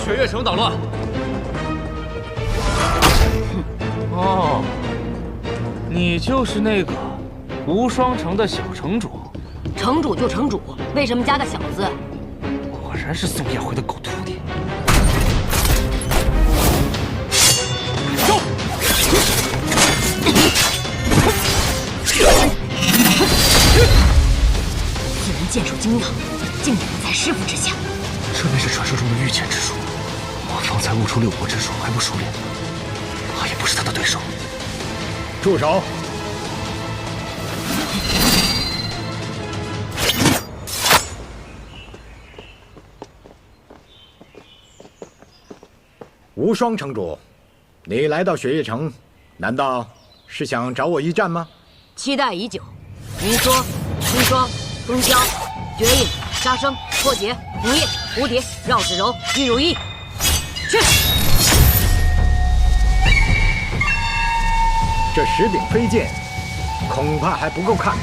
雪月城捣乱。哦，你就是那个无双城的小城主。城主就城主，为什么加个小字？果然是宋叶回的狗徒弟。走！此人剑术精妙，竟然不在师傅之下。这便是传说中的御剑之术。我方才悟出六国之术，还不熟练，怕也不是他的对手。住手！无双城主，你来到雪月城，难道是想找我一战吗？期待已久。云说、冰霜、风萧、绝影、杀生、破劫、红叶、蝴蝶、绕指柔、玉如意，去！这10柄飞剑，恐怕还不够看。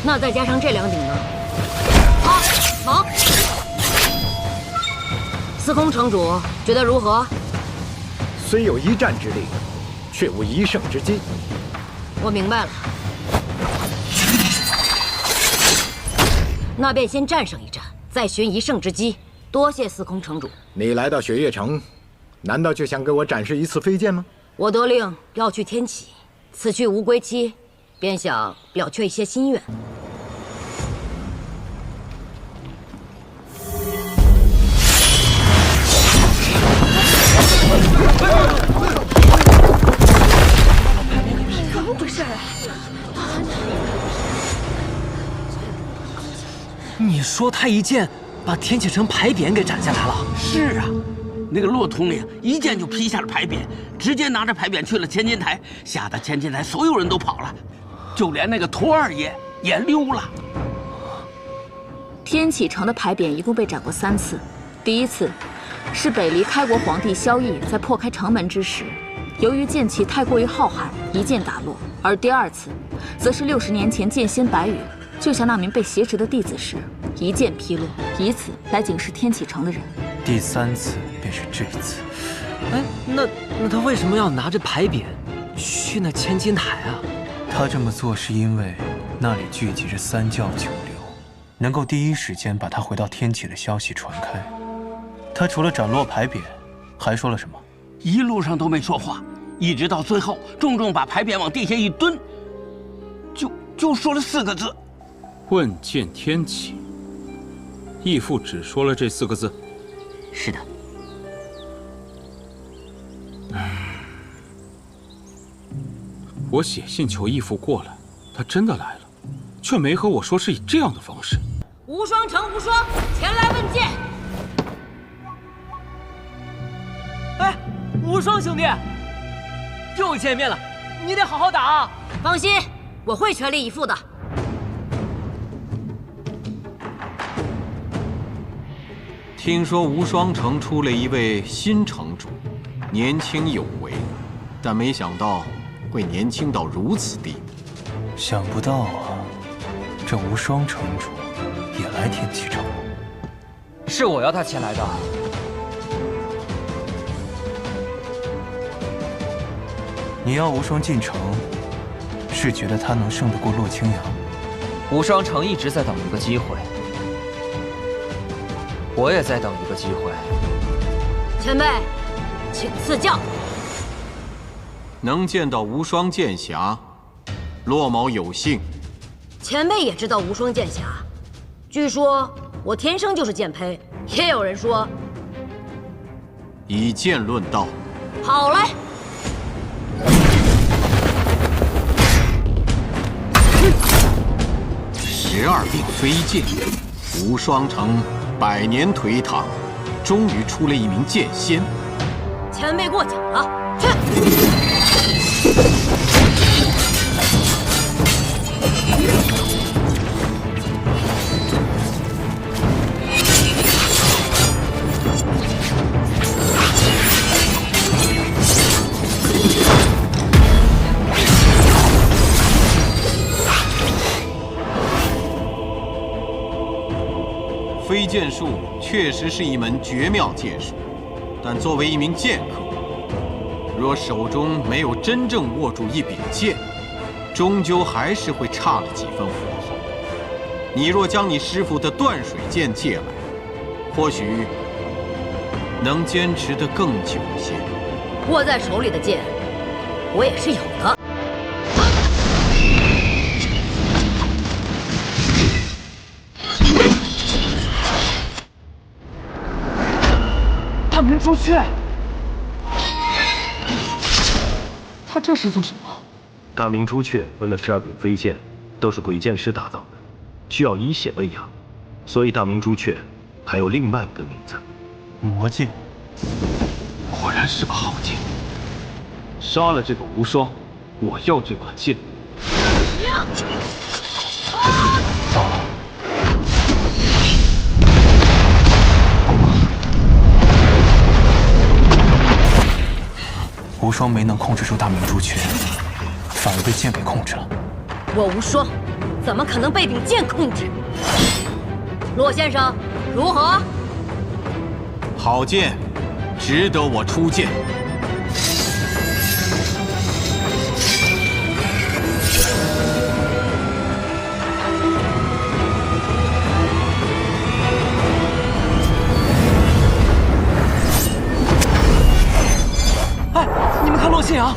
那再加上这2顶呢？好，忙！司空城主觉得如何？虽有一战之力，却无一胜之机。我明白了，那便先战胜一战，再寻一胜之机。多谢司空城主。你来到雪月城，难道就想给我展示一次飞剑吗？我得令要去天启，此去无归期，便想了却一些心愿。怎么回事啊？你说他一剑把天启城牌匾给斩下来了？是啊，那个骆统领一剑就劈下了牌匾，直接拿着牌匾去了千金台，吓得千金台所有人都跑了，就连那个佗二爷也溜了。天启城的牌匾一共被斩过3次，第一次是北离开国皇帝萧绎在破开城门之时，由于剑气太过于浩瀚，一剑打落；而第2次，则是60年前剑仙白羽救下那名被挟持的弟子时，一剑劈落，以此来警示天启城的人。第3次便是这次。哎，那他为什么要拿着牌匾去那千金台啊？他这么做是因为那里聚集着3教9流，能够第一时间把他回到天启的消息传开。他除了斩落牌匾，还说了什么？一路上都没说话，一直到最后，重重把牌匾往地下一蹲，就说了4个字：问剑天启。义父只说了这4个字。是的。我写信求义父过来，他真的来了，却没和我说是以这样的方式。无双城无双，前来问剑。哎，无双兄弟，又见面了，你得好好打啊！放心，我会全力以赴的。听说无双城出了一位新城主，年轻有为，但没想到会年轻到如此地步。想不到啊，这无双城主也来天启城了。是我要他前来的。你要无双进城，是觉得他能胜得过洛清扬？无双城一直在等一个机会，我也在等一个机会。前辈，请赐教。能见到无双剑侠，洛某有幸。前辈也知道无双剑侠，据说我天生就是剑胚，也有人说以剑论道。好嘞。12柄飞剑，无双城100年颓唐，终于出了一名剑仙。前辈过奖了，去。飞剑术确实是一门绝妙剑术，但作为一名剑客，若手中没有真正握住一柄剑，终究还是会差了几分火候。你若将你师傅的断水剑借来，或许能坚持得更久些。握在手里的剑，我也是有的。大明朱雀，他这是做什么？大明朱雀分了12柄飞剑，都是鬼剑师打造的，需要以血喂养，所以大明朱雀还有另外一个名字——魔剑。果然是个好剑。杀了这个无双，我要这把剑。糟了！无双没能控制住大明朱雀，反而被剑给控制了。我无双怎么可能被柄剑控制？骆先生，如何？好剑，值得我出剑。哎，你们看骆信阳，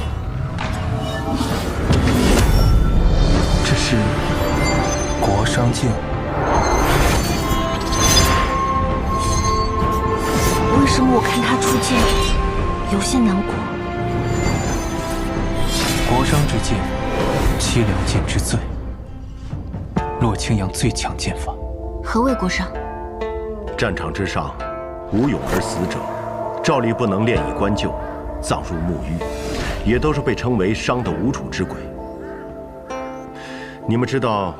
这是国殇剑。为什么我看他出剑有些难过？国殇之剑，凄凉剑之最，骆青阳最强剑法。何谓国殇？战场之上，无勇而死者，照例不能炼以棺柩，葬入墓狱，也都是被称为殇的无主之鬼。你们知道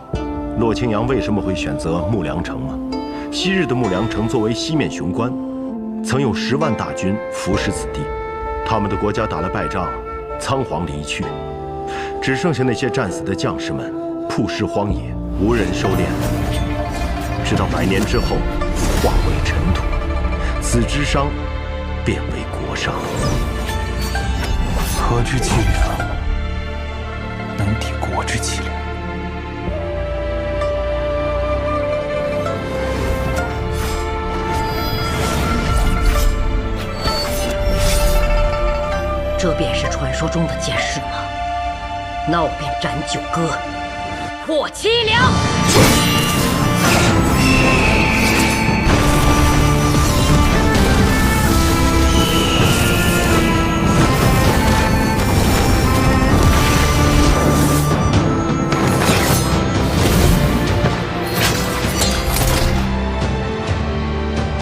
骆青阳为什么会选择木梁城吗？昔日的木梁城作为西面雄关，曾有10万大军伏视此地，他们的国家打了败仗，仓皇离去，只剩下那些战死的将士们曝尸荒野，无人收敛。直到100年之后，化为尘土，此之殇变为国殇。和之凄凉，能抵国之凄凉。这便是传说中的剑士吗？那我便斩九歌，破凄凉。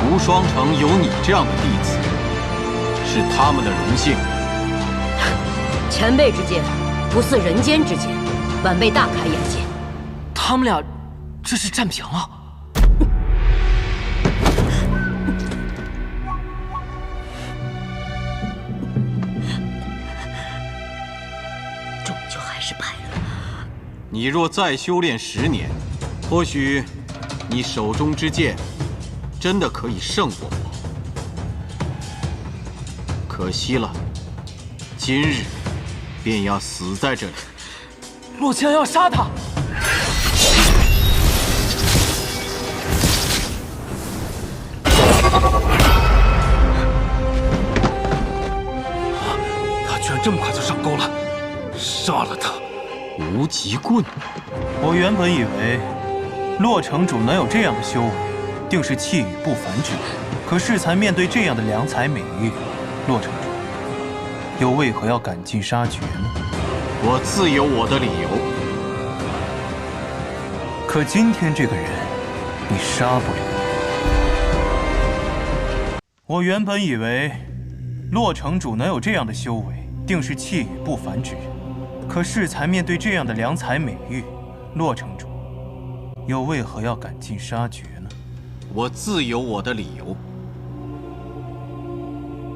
无双城有你这样的弟子，是他们的荣幸。前辈之剑，不似人间之剑，晚辈大开眼界。他们俩这是战平了。终究还是败了。你若再修炼10年，或许你手中之剑真的可以胜过我。可惜了，今日便要死在这里。骆青阳要杀他。他居然这么快就上钩了，杀了他！无极棍，我原本以为骆城主能有这样的修为，定是气宇不凡之人。可适才面对这样的良才美玉，骆城主又为何要赶尽杀绝呢？我自有我的理由。可今天这个人，你杀不了。我原本以为骆城主能有这样的修为，定是气宇不凡之人。可适才面对这样的良才美玉，骆城主又为何要赶尽杀绝呢？我自有我的理由。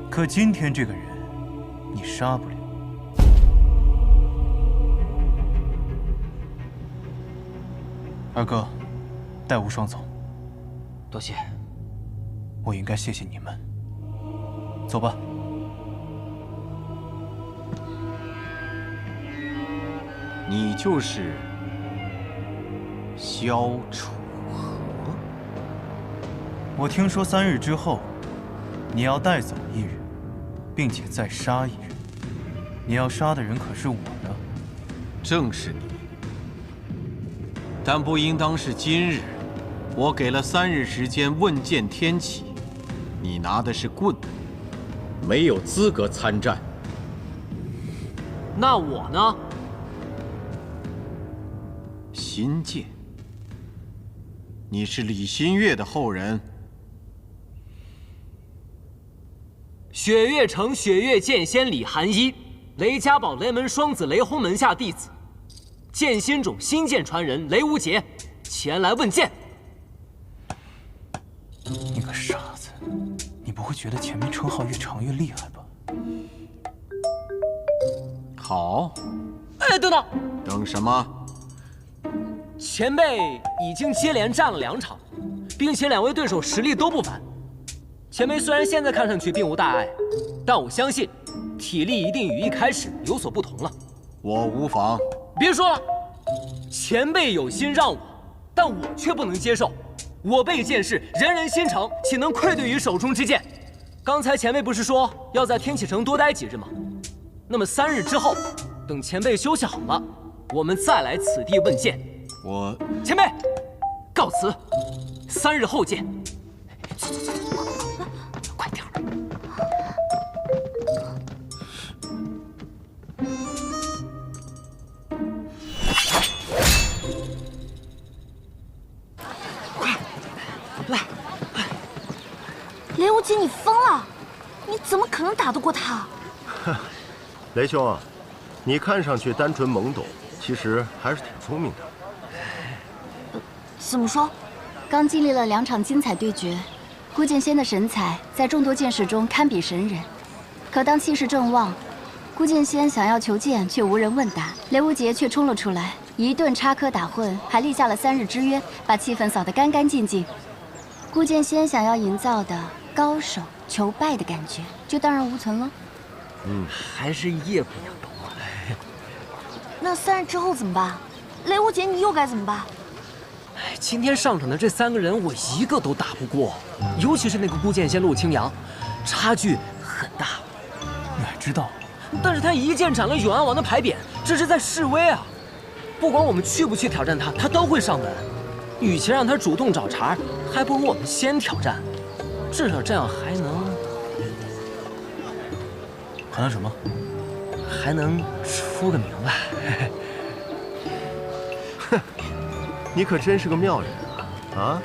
可今天这个人，你杀不了。二哥，带无双走。多谢。我应该谢谢你们。走吧。你就是萧楚河。我听说3日之后，你要带走一人，并且再杀一人。你要杀的人可是我呢？正是你，但不应当是今日。我给了3日时间问剑天启，你拿的是棍，没有资格参战。那我呢？新剑，你是李新月的后人。雪月城雪月剑仙李寒一，雷家堡雷门双子雷轰门下弟子，剑心种新剑传人雷无节，前来问剑。你个傻子，你不会觉得前面称号越长越厉害吧？好。哎，等等，等什么？前辈已经接连战了2场，并且2位对手实力都不凡。前辈虽然现在看上去并无大碍，但我相信体力一定与一开始有所不同了。我无妨。别说了，前辈有心让我，但我却不能接受。我辈剑士人人心诚，岂能愧对于手中之剑？刚才前辈不是说要在天启城多待几日吗？那么3日之后，等前辈休息好了，我们再来此地问剑。前辈，告辞，3日后见。走，快点儿。雷无极，你疯了！你怎么可能打得过他？雷兄啊，你看上去单纯懵懂，其实还是挺聪明的。怎么说？刚经历了2场精彩对决，顾剑仙的神采在众多剑士中堪比神人。可当气势正旺，顾剑仙想要求剑却无人问答，雷无节却冲了出来，一顿插科打诨，还立下了3日之约，把气氛扫得干干净净。顾剑仙想要营造的高手求败的感觉，就荡然无存了。还是叶姑娘懂我。那3日之后怎么办？雷无节，你又该怎么办？今天上场的这3个人，我一个都打不过，尤其是那个顾剑仙陆清扬，差距很大。你还知道？但是他一剑斩了永安王的牌匾，这是在示威啊！不管我们去不去挑战他，他都会上门。与其让他主动找茬，还不如我们先挑战，至少这样还能什么？还能出个名来。哼，你可真是个妙人啊！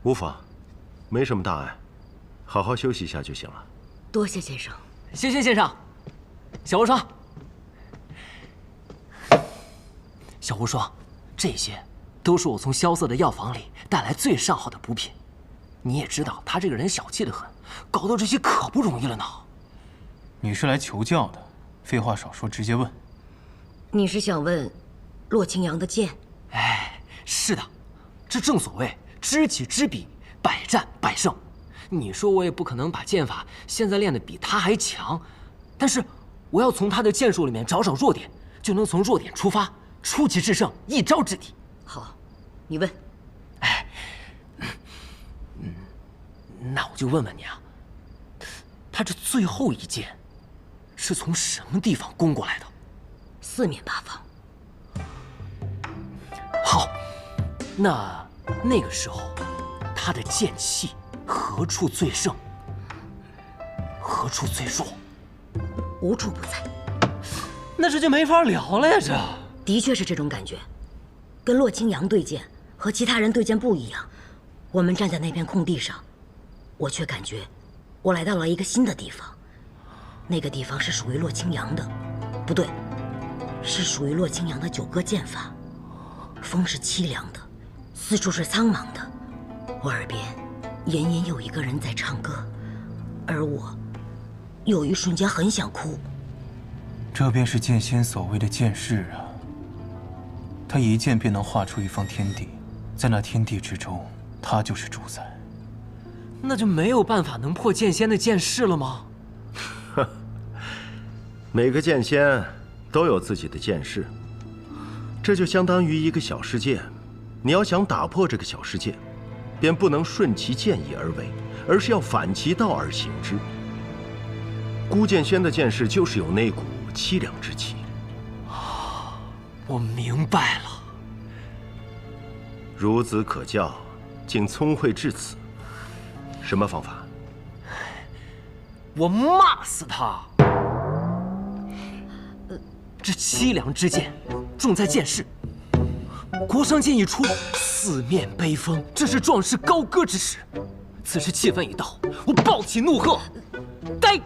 无妨，没什么大碍，好好休息一下就行了。多谢先生。谢谢先生。小无双，小无双，这些都是我从萧瑟的药房里带来最上好的补品。你也知道，他这个人小气得很，搞到这些可不容易了呢。你是来求教的，废话少说，直接问。你是想问洛清扬的剑？哎，是的，这正所谓知己知彼，百战百胜。你说我也不可能把剑法现在练得比他还强，但是我要从他的剑术里面找弱点，就能从弱点出发，出奇制胜，一招制敌。好，你问。哎，那我就问问你啊，他这最后一剑是从什么地方攻过来的？4面8方。好，那个时候，他的剑气何处最盛，何处最弱？无处不在。那这就没法聊了呀！这的确是这种感觉。跟洛清扬对剑和其他人对剑不一样，我们站在那片空地上，我却感觉我来到了一个新的地方。那个地方是属于洛清扬的，不对，是属于洛清扬的9个剑法。风是凄凉的，四处是苍茫的，我耳边隐隐有一个人在唱歌，而我有一瞬间很想哭。这便是剑仙所谓的剑势啊！他一剑便能画出一方天地，在那天地之中，他就是主宰。那就没有办法能破剑仙的剑势了吗？每个剑仙都有自己的剑势，这就相当于一个小世界。你要想打破这个小世界，便不能顺其剑意而为，而是要反其道而行之。孤剑仙的剑势就是有那股凄凉之气。我明白了。孺子可教，竟聪慧至此。什么方法？我骂死他！这凄凉之剑，重在剑势。国殇剑一出，四面悲风，这是壮士高歌之时。此时气氛一到，我暴起怒喝：“呆！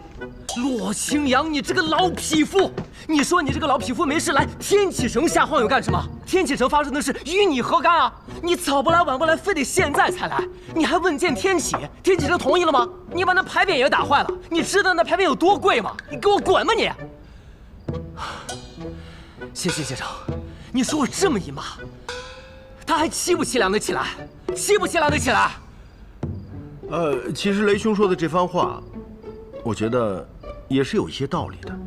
洛清扬，你这个老匹夫！你说你这个老匹夫没事来天启城瞎晃悠干什么？天启城发生的事与你何干啊？你早不来晚不来，非得现在才来，你还问见天启？天启城同意了吗？你把那牌匾也打坏了，你知道那牌匾有多贵吗？你给我滚吧你！”谢长，你说我这么一骂，他还凄不凄凉的起来？凄不凄凉的起来？其实雷兄说的这番话，我觉得也是有一些道理的。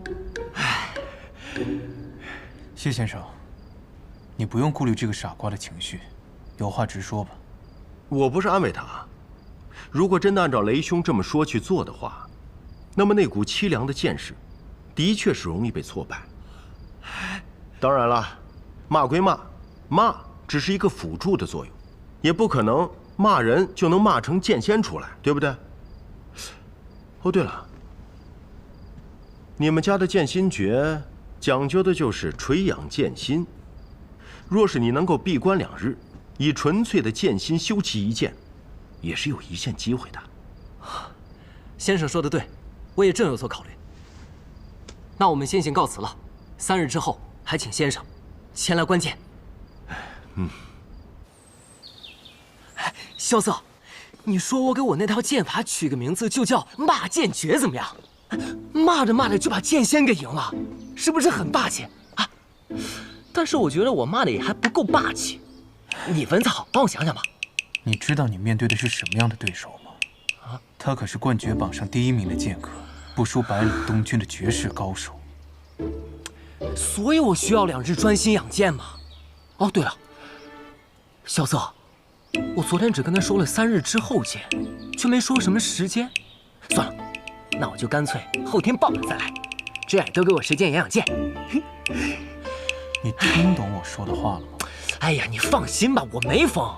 谢先生，你不用顾虑这个傻瓜的情绪，有话直说吧。我不是安慰他，如果真的按照雷兄这么说去做的话，那么那股凄凉的剑势，的确是容易被挫败。当然了，骂归骂，骂只是一个辅助的作用，也不可能骂人就能骂成剑仙出来，对不对？哦，对了，你们家的剑心诀讲究的就是垂养剑心。若是你能够闭关2日，以纯粹的剑心修其一剑，也是有一线机会的。先生说的对，我也正有所考虑。那我们先行告辞了，3日之后还请先生前来观剑。萧瑟，你说我给我那套剑法取个名字就叫骂剑诀怎么样？骂着骂着就把剑仙给赢了，是不是很霸气啊？但是我觉得我骂的也还不够霸气。你文字好，帮我想想吧。你知道你面对的是什么样的对手吗？他可是冠绝榜上第1名的剑客，不输百里东军的绝世高手。所以我需要2日专心养剑嘛。哦，对了，萧瑟，我昨天只跟他说了3日之后见，却没说什么时间。算了，那我就干脆后天傍晚再来，这样都给我时间养剑。你听懂我说的话了吗？哎呀，你放心吧，我没疯，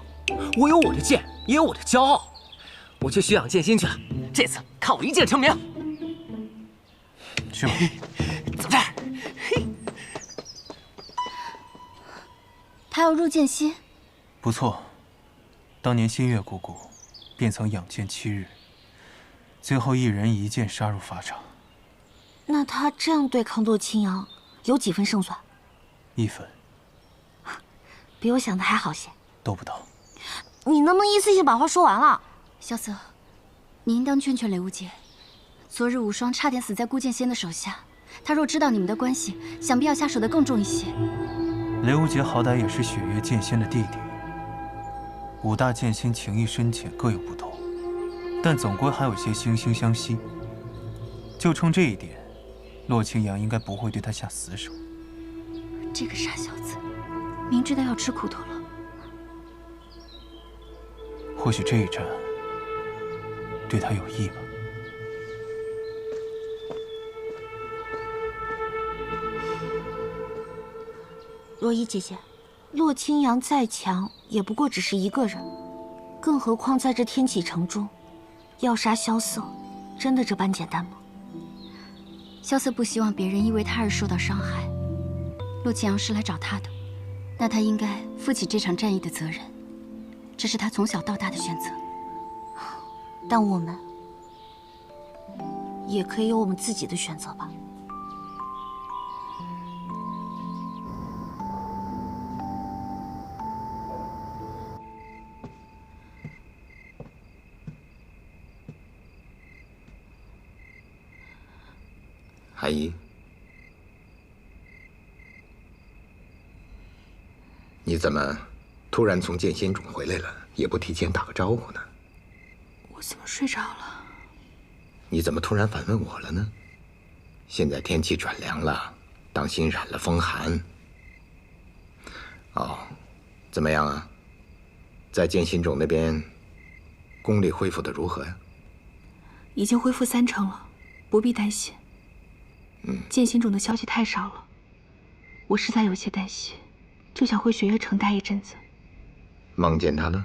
我有我的剑，也有我的骄傲，我去学养剑心去了。这次看我一剑成名。去吧。走这儿。他要入剑心。不错，当年新月姑姑便曾养剑7日，最后1人1剑杀入法场。那他这样对抗洛清扬，有几分胜算？1分。比我想的还好些。都不到。你能不能一次性把话说完了？萧瑟，你应当劝劝雷无节。昨日无双差点死在孤剑仙的手下，他若知道你们的关系，想必要下手的更重一些。雷无节好歹也是雪月剑仙的弟弟，5大剑仙情谊深浅各有不同，但总归还有些惺惺相惜。就冲这一点，洛清扬应该不会对他下死手。这个傻小子，明知道要吃苦头了。或许这一战对他有益吧。若依姐姐，洛清扬再强，也不过只是一个人，更何况在这天启城中，要杀萧瑟，真的这般简单吗？萧瑟不希望别人因为他而受到伤害。洛清扬是来找他的，那他应该负起这场战役的责任，这是他从小到大的选择。但我们也可以有我们自己的选择吧。韩姨，你怎么突然从剑仙冢回来了，也不提前打个招呼呢？我怎么睡着了？你怎么突然反问我了呢？现在天气转凉了，当心染了风寒。哦，怎么样啊？在剑心冢那边，功力恢复的如何呀？已经恢复30%了，不必担心。剑心冢的消息太少了，我实在有些担心，就想回雪月城待一阵子。梦见他了？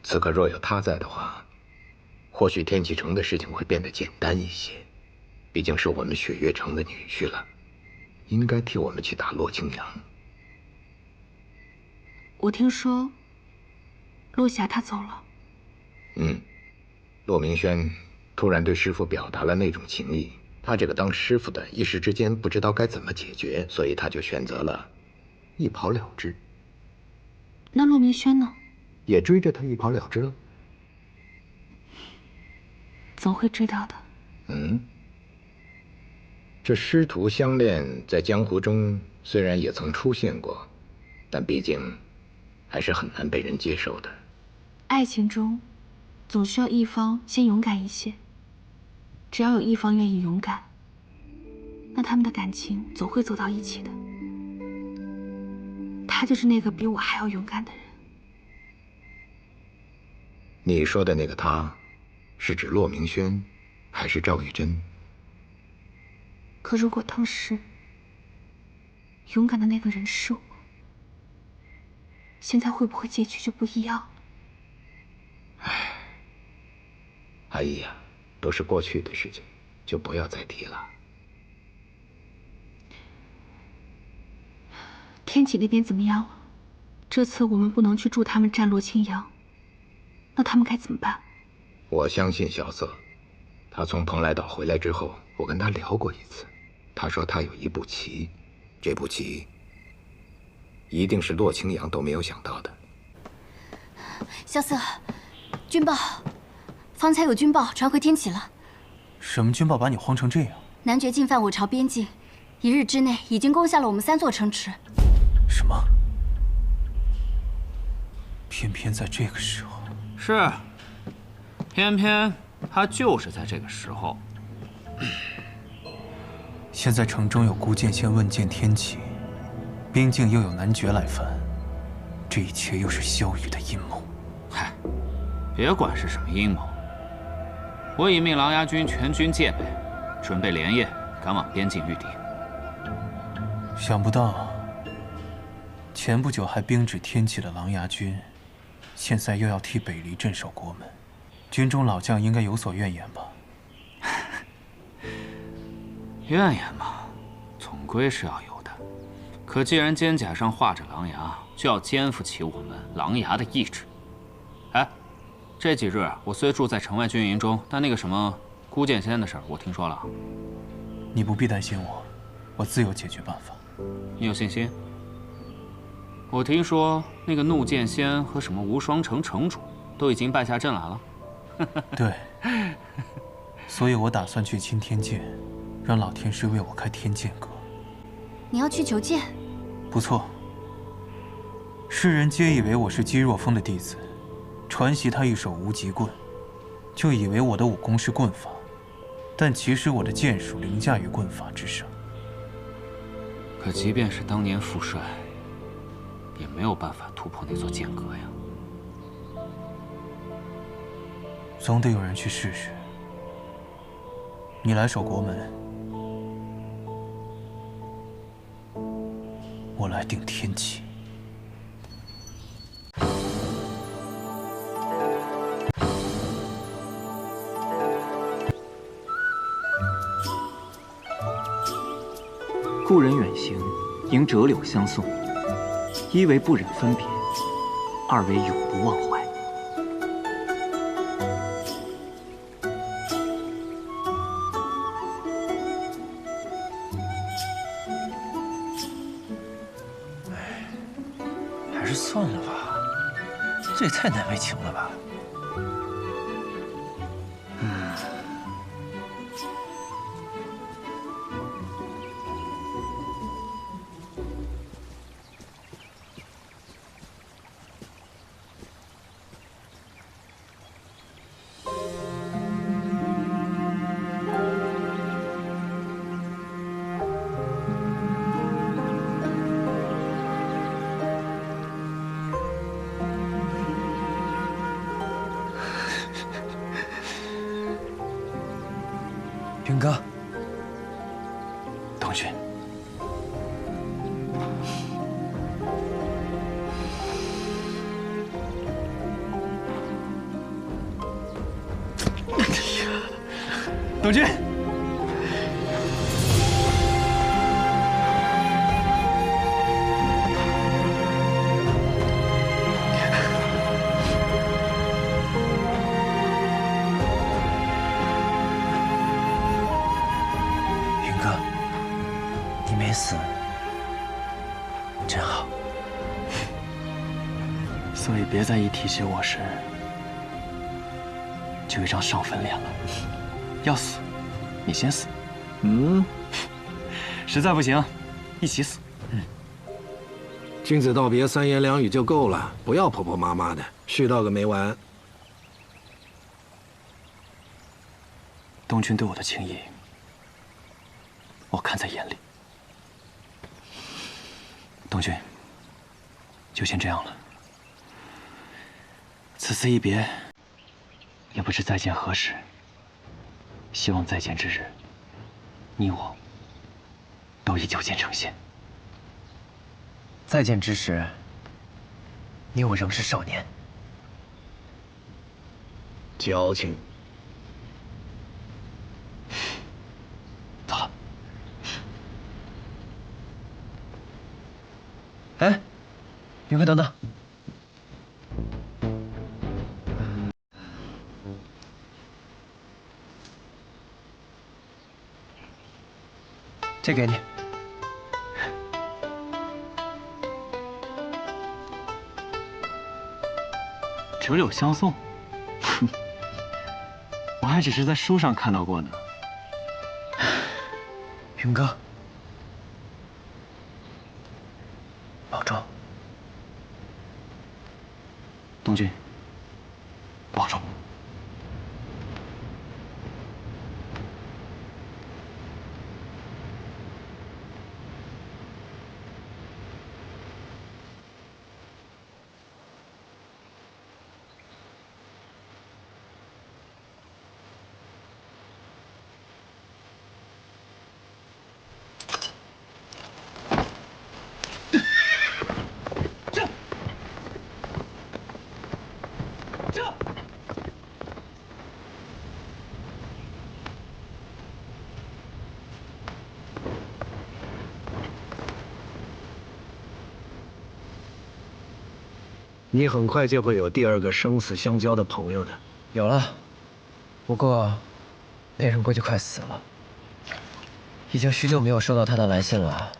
此刻若有他在的话，或许天启城的事情会变得简单一些。毕竟是我们雪月城的女婿了，应该替我们去打洛清扬。我听说洛霞她走了。骆明轩突然对师父表达了那种情谊，他这个当师傅的一时之间不知道该怎么解决，所以他就选择了一跑了之。那骆明轩呢？也追着他一跑了之了。总会追到的。这师徒相恋在江湖中虽然也曾出现过，但毕竟还是很难被人接受的。爱情中总需要一方先勇敢一些，只要有一方愿意勇敢，那他们的感情总会走到一起的。他就是那个比我还要勇敢的人。你说的那个他，是指骆明轩，还是赵玉珍？可如果当时勇敢的那个人是我，现在会不会结局就不一样了？哎呀，都是过去的事情，就不要再提了。天启那边怎么样了？这次我们不能去助他们战洛清扬，那他们该怎么办？我相信萧瑟，他从蓬莱岛回来之后，我跟他聊过一次，他说他有一步棋，这步棋一定是洛清扬都没有想到的。萧瑟，军报，方才有军报传回天启了。什么军报把你慌成这样？男爵进犯我朝边境，1日之内已经攻下了我们3座城池。什么？偏偏在这个时候。是，偏偏他就是在这个时候。现在城中有孤剑仙问剑天启，边境又有男爵来犯，这一切又是萧雨的阴谋。嗨，别管是什么阴谋，我已命琅琊军全军戒备，准备连夜赶往边境御敌。想不到，前不久还兵指天启的琅琊军，现在又要替北离镇守国门，军中老将应该有所怨言吧？怨言嘛，总归是要有的。可既然肩甲上画着狼牙，就要肩负起我们狼牙的意志。哎，这几日我虽住在城外军营中，但那个什么孤剑仙的事儿，我听说了。你不必担心我，我自有解决办法。你有信心？我听说那个怒剑仙和什么无双城城主都已经败下阵来了。对，所以我打算去钦天剑，让老天师为我开天剑阁。你要去求剑？不错。世人皆以为我是姬若风的弟子，传习他一手无极棍，就以为我的武功是棍法，但其实我的剑术凌驾于棍法之上。可即便是当年副帅，也没有办法突破那座剑阁呀。总得有人去试试。你来守国门，我来定天启。故人远行，迎折柳相送。一为不忍分别，二为永不忘怀。还是算了吧，这也太难为情了吧。哥，东君，东君。 死，真好。所以别再一提起我时，就有一张上坟脸了。要死，你先死。实在不行，一起死。君子道别三言两语就够了，不要婆婆妈妈的，絮叨个没完。东君对我的情谊，我看在眼里。 东君，就先这样了。此次一别，也不知再见何时。希望再见之日，你我都依旧见成仙。再见之时，你我仍是少年。矫情。走了。 哎，云哥，等等。这给你。折柳相送，我还只是在书上看到过呢。云哥。 保重，东君，保重。你很快就会有第二个生死相交的朋友的。有了，不过那人估计快死了，已经许久没有收到他的来信了。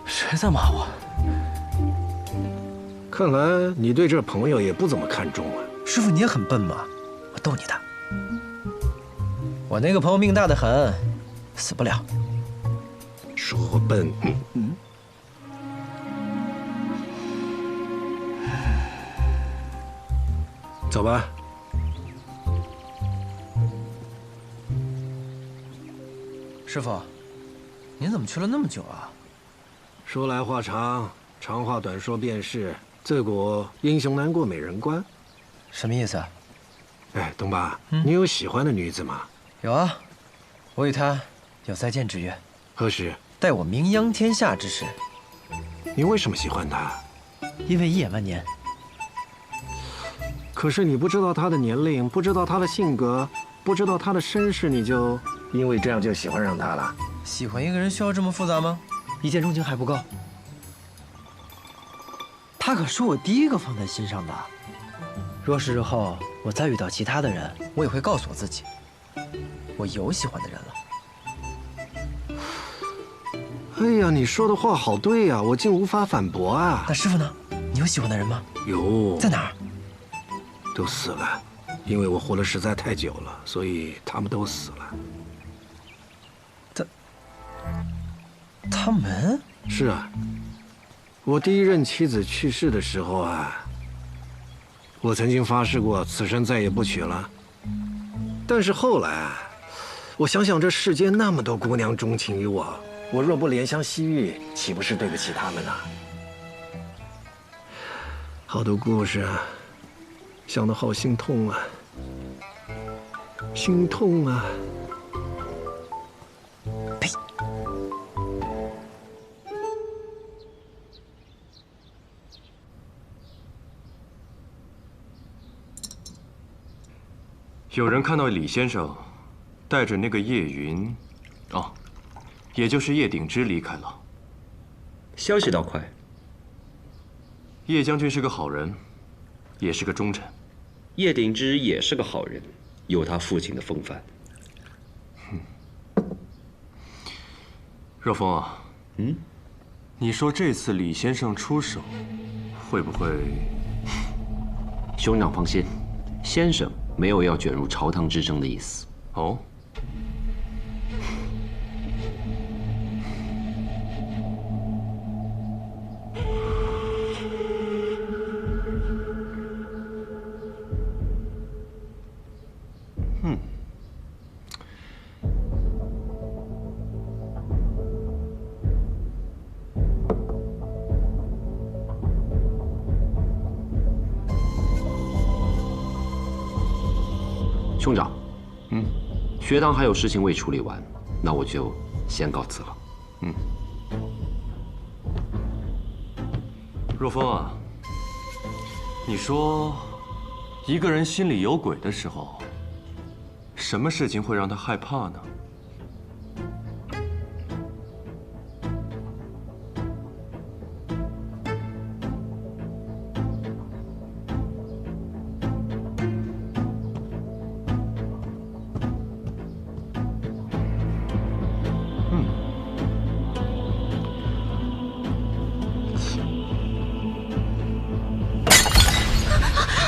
谁在骂我？看来你对这朋友也不怎么看重啊。师傅，你也很笨嘛，我逗你的。 我那个朋友命大得很，死不了。说我笨，走吧。师傅，您怎么去了那么久啊？说来话长，长话短说便是。自古英雄难过美人关。什么意思啊？哎，东爸，你有喜欢的女子吗？ 有啊，我与他有再见之约。何时？待我名扬天下之时。你为什么喜欢他？因为一眼万年。可是你不知道他的年龄，不知道他的性格，不知道他的身世，你就因为这样就喜欢上他了？喜欢一个人需要这么复杂吗？一见钟情还不够。他可是我第一个放在心上的。若是日后我再遇到其他的人，我也会告诉我自己。 我有喜欢的人了。哎呀，你说的话好对呀，我竟无法反驳啊。那师傅呢？你有喜欢的人吗？有。在哪儿？都死了，因为我活得实在太久了，所以他们都死了。他们？是啊，我第一任妻子去世的时候啊，我曾经发誓过此生再也不娶了。但是后来，我想想这世间那么多姑娘钟情于我，我若不怜香惜玉，岂不是对不起她们啊？好多故事啊，想得好心痛啊，心痛啊！呸！有人看到李先生带着那个叶云，哦，也就是叶鼎之离开了。消息倒快。叶将军是个好人，也是个忠臣。叶鼎之也是个好人，有他父亲的风范。若风啊，你说这次李先生出手，会不会？兄长放心，先生没有要卷入朝堂之争的意思。哦。兄长，学堂还有事情未处理完，那我就先告辞了。若风啊，你说，一个人心里有鬼的时候，什么事情会让他害怕呢？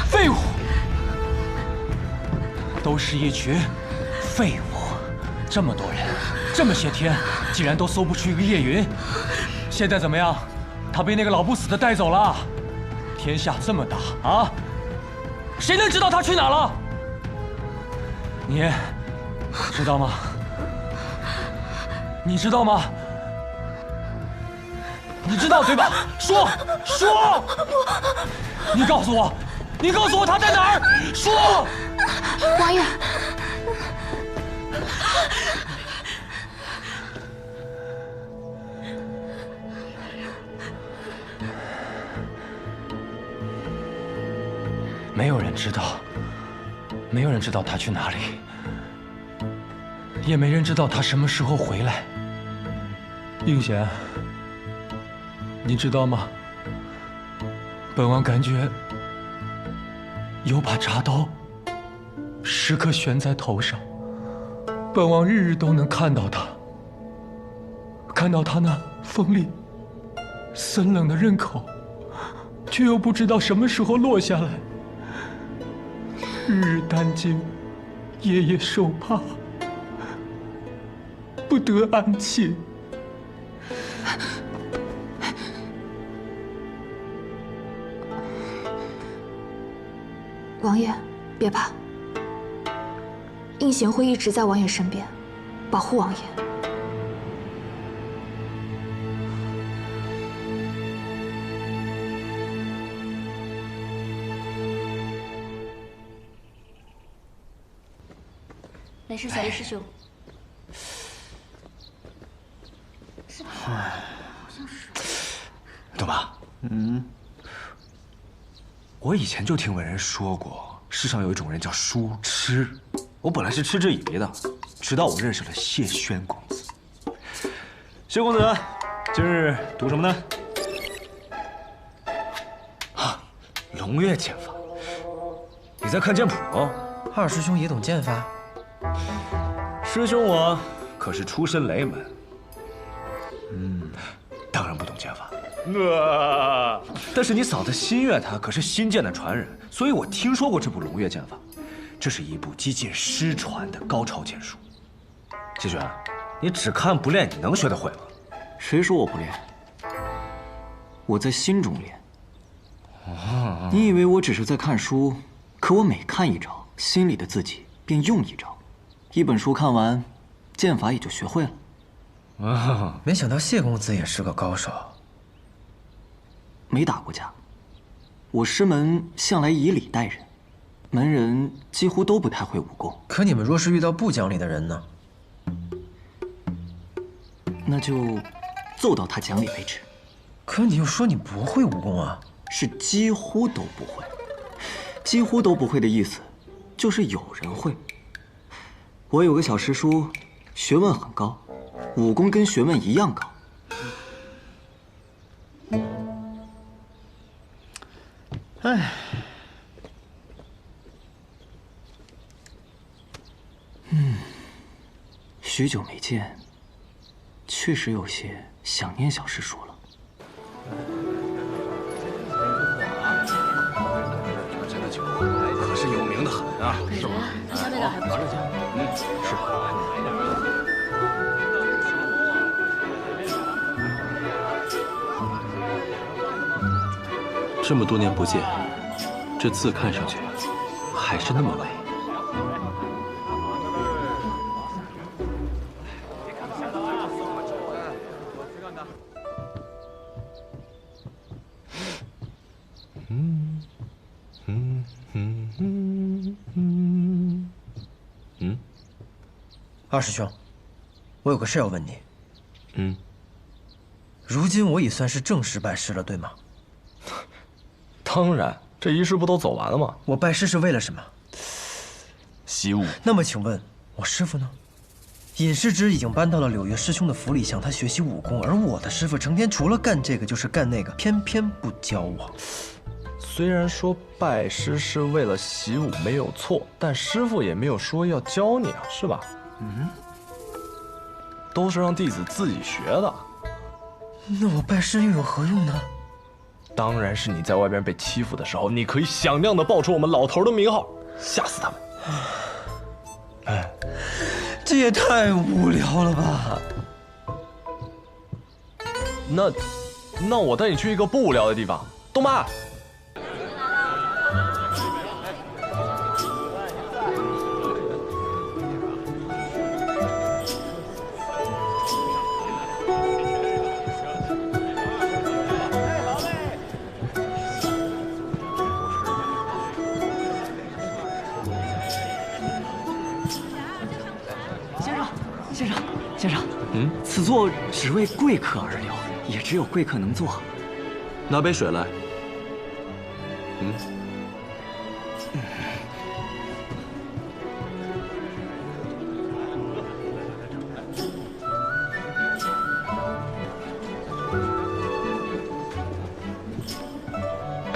废物，都是一群废物！这么多人，这么些天，竟然都搜不出一个叶云。现在怎么样？他被那个老不死的带走了。天下这么大啊，谁能知道他去哪了？你知道吗？你知道吗？你知道对吧？说！你告诉我，你告诉我他在哪儿！说！王爷，没有人知道，没有人知道他去哪里，也没人知道他什么时候回来。应贤，你知道吗？本王感觉有把铡刀时刻悬在头上，本王日日都能看到他，看到他那锋利、森冷的刃口，却又不知道什么时候落下来。日日担惊，夜夜受怕，不得安寝。王爷，别怕，应贤会一直在王爷身边，保护王爷。没事，小丽师兄。好像是。董妈，我以前就听闻人说过，世上有一种人叫书痴。我本来是嗤之以鼻的，直到我认识了谢轩公子。谢公子，今日读什么呢？啊，龙月剑法。你在看剑谱哦？二师兄也懂剑法？师兄我可是出身雷门，当然不懂剑法。但是你嫂子新月她可是新剑的传人，所以我听说过这部龙月剑法。这是一部几近失传的高超剑术。谢轩，你只看不练，你能学得会吗？谁说我不练？我在心中练。你以为我只是在看书？可我每看一招，心里的自己便用一招。一本书看完，剑法也就学会了。没想到谢公子也是个高手。没打过架，我师门向来以礼待人，门人几乎都不太会武功。可你们若是遇到不讲理的人呢？那就揍到他讲理为止。可你又说你不会武功啊？是几乎都不会。几乎都不会的意思，就是有人会。我有个小师叔，学问很高，武功跟学问一样高。唉，许久没见，确实有些想念小师叔了。这个酒可是有名的很啊，是吧？他家味道还不错。是。这么多年不见，这字看上去还是那么美。二师兄，我有个事要问你。如今我已算是正式拜师了，对吗？当然，这仪式不都走完了吗？我拜师是为了什么？习武。那么请问，我师傅呢？尹师侄已经搬到了柳月师兄的府里，向他学习武功，而我的师傅成天除了干这个就是干那个，偏偏不教我。虽然说拜师是为了习武没有错，但师傅也没有说要教你啊，是吧？都是让弟子自己学的。那我拜师又有何用呢？当然是你在外边被欺负的时候，你可以响亮的报出我们老头的名号，吓死他们。哎，这也太无聊了吧！那我带你去一个不无聊的地方，动漫。先生，此座只为贵客而留，也只有贵客能坐。拿杯水来。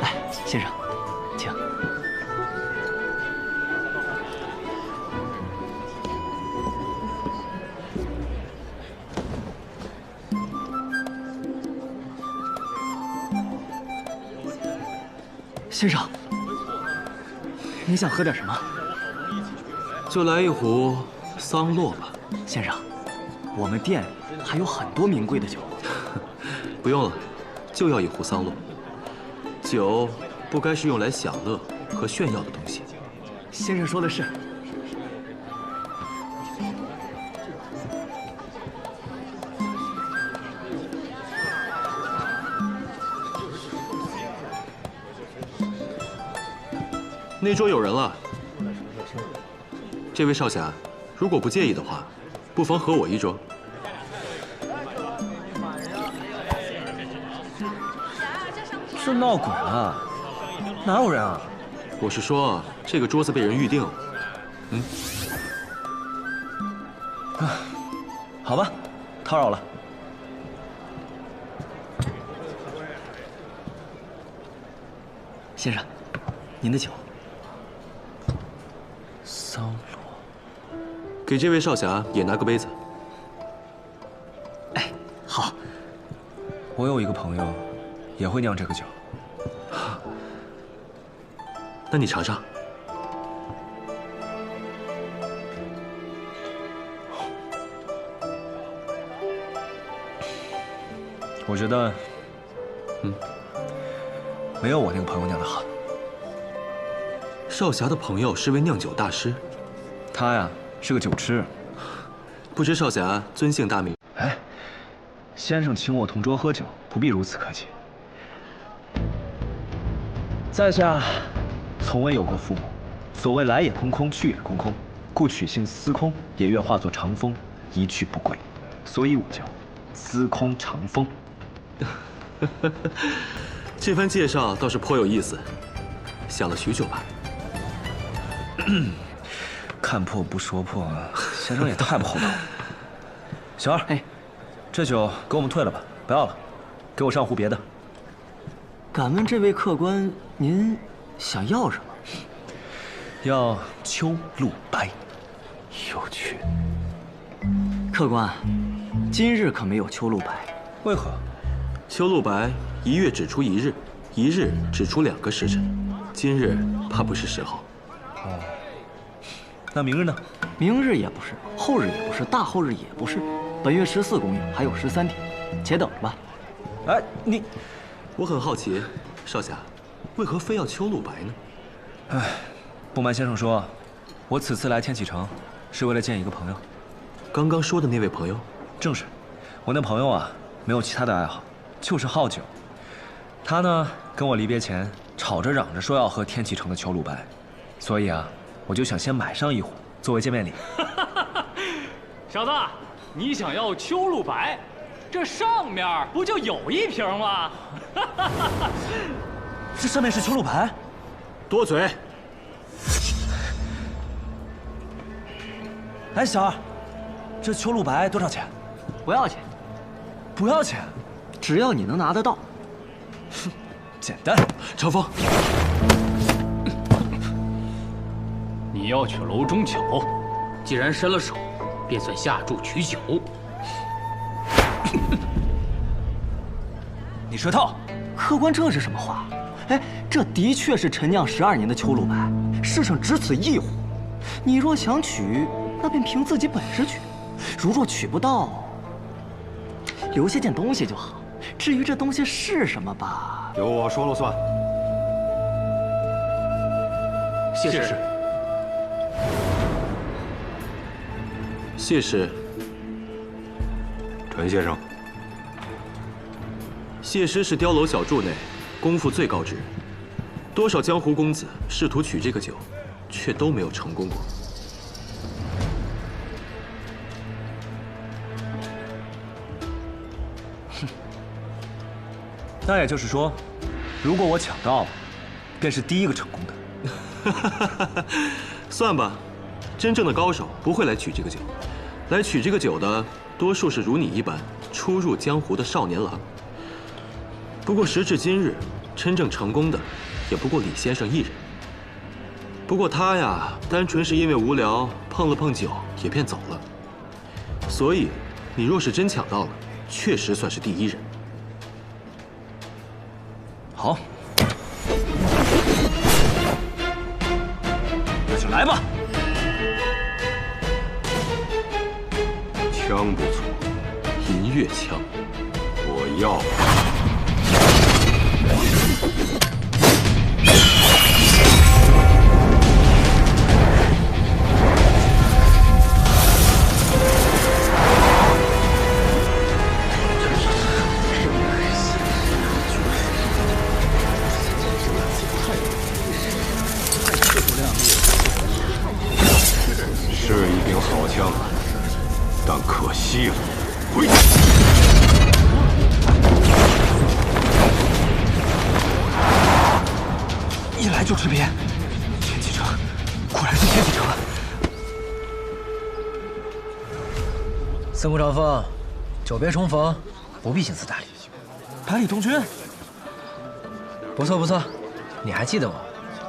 来，先生，请。先生，你想喝点什么？就来一壶桑洛吧。先生，我们店里还有很多名贵的酒。不用了，就要一壶桑洛。酒不该是用来享乐和炫耀的东西。先生说的是。那桌有人了。这位少侠，如果不介意的话，不妨和我一桌。这闹鬼了，哪有人啊？我是说，这个桌子被人预定了。好吧，叨扰了。先生，您的酒。桑罗，给这位少侠也拿个杯子。哎，好。我有一个朋友，也会酿这个酒。那你尝尝。我觉得，没有我那个朋友酿的好。少侠的朋友是位酿酒大师，他呀是个酒痴。不知少侠尊姓大名？哎，先生请我同桌喝酒，不必如此客气。在下从未有过父母，所谓来也空空，去也空空，故取性司空，也愿化作长风，一去不归。所以我叫司空长风。这番介绍倒是颇有意思，想了许久吧？看破不说破，先生也太不厚道了。小二，哎，这酒给我们退了吧，不要了，给我上壶别的。敢问这位客官，您想要什么？要秋露白。有趣。客官，今日可没有秋露白。为何？秋露白1月只出1日，1日只出2个时辰，今日怕不是时候。哦，那明日呢？明日也不是，后日也不是，大后日也不是。本月14公映，还有13天，且等着吧。哎，你，我很好奇，少侠，为何非要秋露白呢？哎，不瞒先生说，我此次来天启城，是为了见一个朋友。刚刚说的那位朋友？正是，我那朋友啊，没有其他的爱好，就是好酒。他呢，跟我离别前吵着嚷着说要喝天启城的秋露白，所以啊，我就想先买上一壶作为见面礼。小子，你想要秋露白，这上面不就有一瓶吗？这上面是秋露白？多嘴！哎，小二，这秋露白多少钱？不要钱。不要钱？只要你能拿得到。哼，简单。长风，你要取楼中酒，既然伸了手，便算下注取酒。你说透。客官，这是什么话？哎，这的确是陈酿12年的秋露白，世上只此一壶。你若想取，那便凭自己本事取；如若取不到，留下件东西就好。至于这东西是什么吧，由我说了算。谢氏。谢氏。陈先生。谢师是碉楼小筑内功夫最高之人，多少江湖公子试图取这个酒，却都没有成功过。哼，那也就是说，如果我抢到了，便是第一个成功的。算吧，真正的高手不会来取这个酒，来取这个酒的多数是如你一般初入江湖的少年郎。不过时至今日，真正成功的也不过李先生一人。不过他呀，单纯是因为无聊碰了碰酒，也便走了。所以，你若是真抢到了，确实算是第一人。好，那就来吧。枪不错，银月枪，我要。是一柄好枪，但可惜了。回去。一来就吃瘪，天启城果然是天启城啊！司空长风，久别重逢，不必行此大礼。百里东君，不错不错，你还记得我？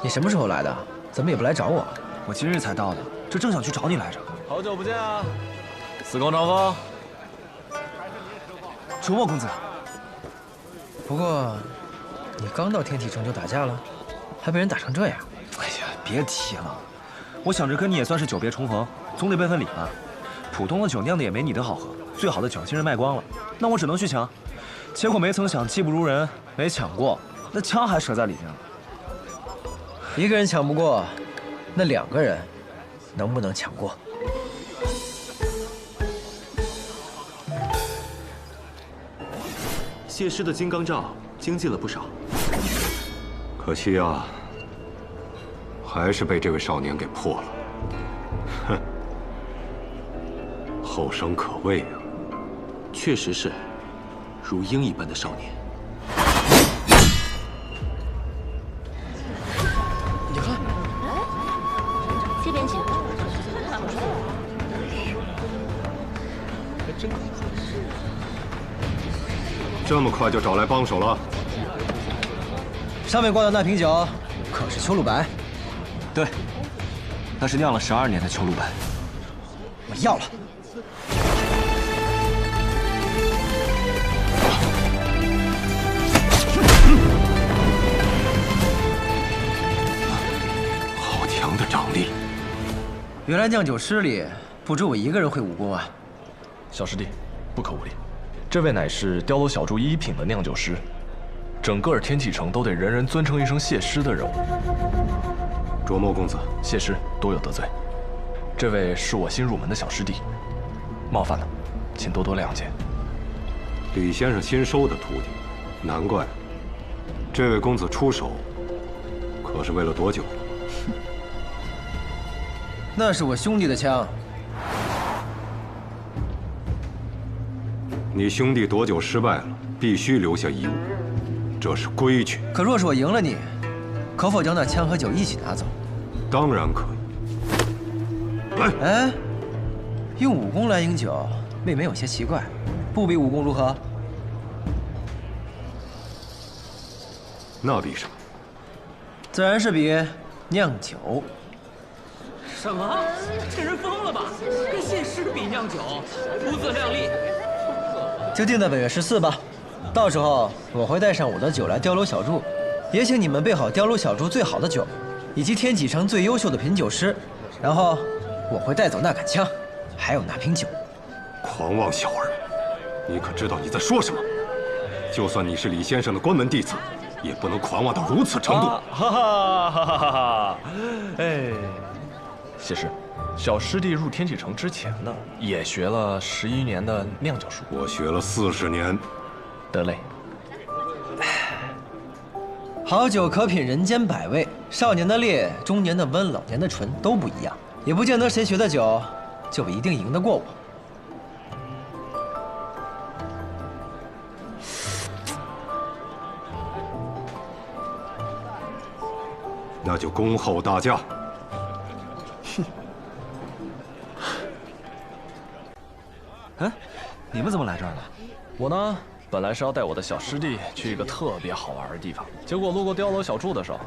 你什么时候来的？怎么也不来找我？我今日才到的，这正想去找你来着。好久不见啊，司空长风。楚墨公子。不过，你刚到天启城就打架了，还被人打成这样。哎呀，别提了，我想着跟你也算是久别重逢，总得备份礼吧。普通的酒酿的也没你的好喝，最好的酒今日卖光了，那我只能去抢。结果没曾想技不如人，没抢过，那枪还折在里面了。一个人抢不过，那2个人能不能抢过？谢师的金刚罩精进了不少。可惜啊，还是被这位少年给破了。哼，后生可畏啊！确实是如鹰一般的少年。你看，这边请。这么快就找来帮手了？上面挂的那瓶酒，可是秋露白。对，那是酿了12年的秋露白。我要了。好强的掌力！原来酿酒师里不止我一个人会武功啊！小师弟，不可无礼，这位乃是碉楼小筑1品的酿酒师，整个天启城都得人人尊称一声谢师的人物。卓墨公子，谢师多有得罪。这位是我新入门的小师弟，冒犯了，请多多谅解。李先生新收的徒弟，难怪。这位公子出手，可是为了夺酒？那是我兄弟的枪。你兄弟夺酒失败了，必须留下遗物，这是规矩。可若是我赢了你，可否将那枪和酒一起拿走？当然可以。哎，用武功来赢酒，未免有些奇怪。不比武功如何？那比什么？自然是比酿酒。什么？这人疯了吧？跟谢师比酿酒，不自量力。就定在本月14吧，到时候我会带上我的酒来碉楼小筑，也请你们备好碉楼小筑最好的酒，以及天启城最优秀的品酒师，然后我会带走那杆枪，还有那瓶酒。狂妄小儿，你可知道你在说什么？就算你是李先生的关门弟子，也不能狂妄到如此程度。哈哈哈哈哈！哎，谢师。小师弟入天启城之前呢，也学了11年的酿酒术。我学了40年，得嘞。好酒可品人间百味，少年的烈，中年的温，老年的醇都不一样，也不见得谁学的酒就一定赢得过我。那就恭候大驾。哎，你们怎么来这儿了？我呢，本来是要带我的小师弟去一个特别好玩的地方，结果路过碉楼小筑的时候，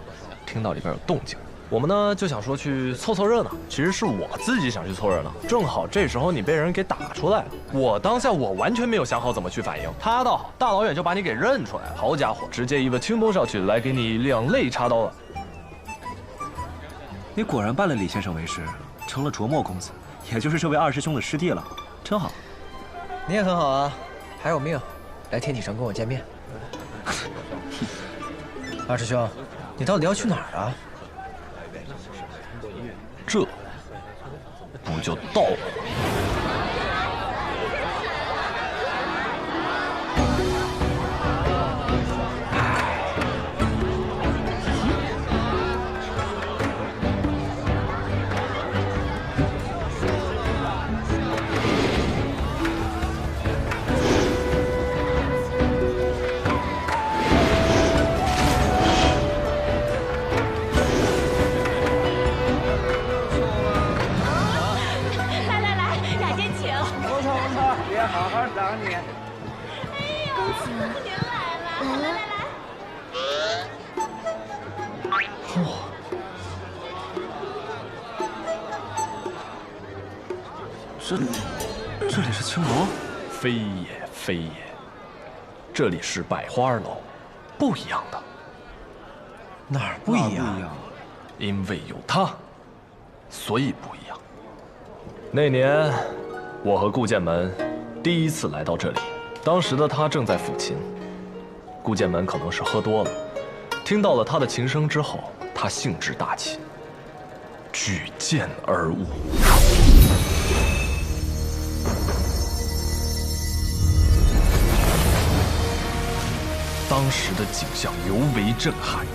听到里边有动静。我们呢就想说去凑凑热闹，其实是我自己想去凑热闹，正好这时候你被人给打出来了。我当下完全没有想好怎么去反应，他倒好，大老远就把你给认出来了。好家伙，直接一个轻功上去来给你2肋插刀了。你果然拜了李先生为师，成了卓墨公子，也就是这位二师兄的师弟了，真好。你也很好啊，还有命，来天启城跟我见面。二师兄，你到底要去哪儿啊？这不就到了？这里是青楼？非也非也，这里是百花楼，不一样的。哪儿不一样？因为有他，所以不一样。那年，我和顾剑门第一次来到这里，当时的他正在抚琴。顾剑门可能是喝多了，听到了他的琴声之后，他兴致大起，举剑而舞。当时的景象尤为震撼，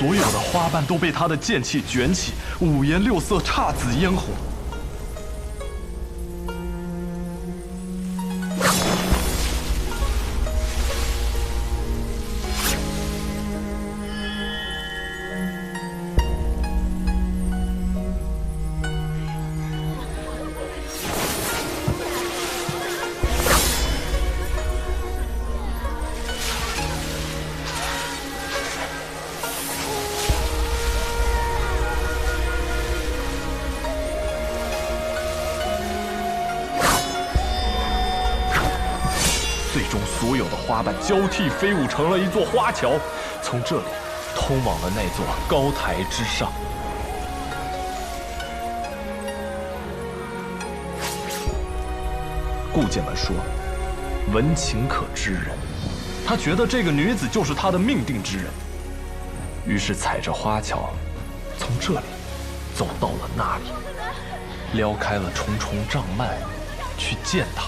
所有的花瓣都被他的剑气卷起，五颜六色，姹紫嫣红。最终，所有的花瓣交替飞舞成了一座花桥，从这里通往了那座高台之上。顾剑门说：“闻情可知人。”他觉得这个女子就是他的命定之人，于是踩着花桥，从这里走到了那里，撩开了重重帐幔，去见她。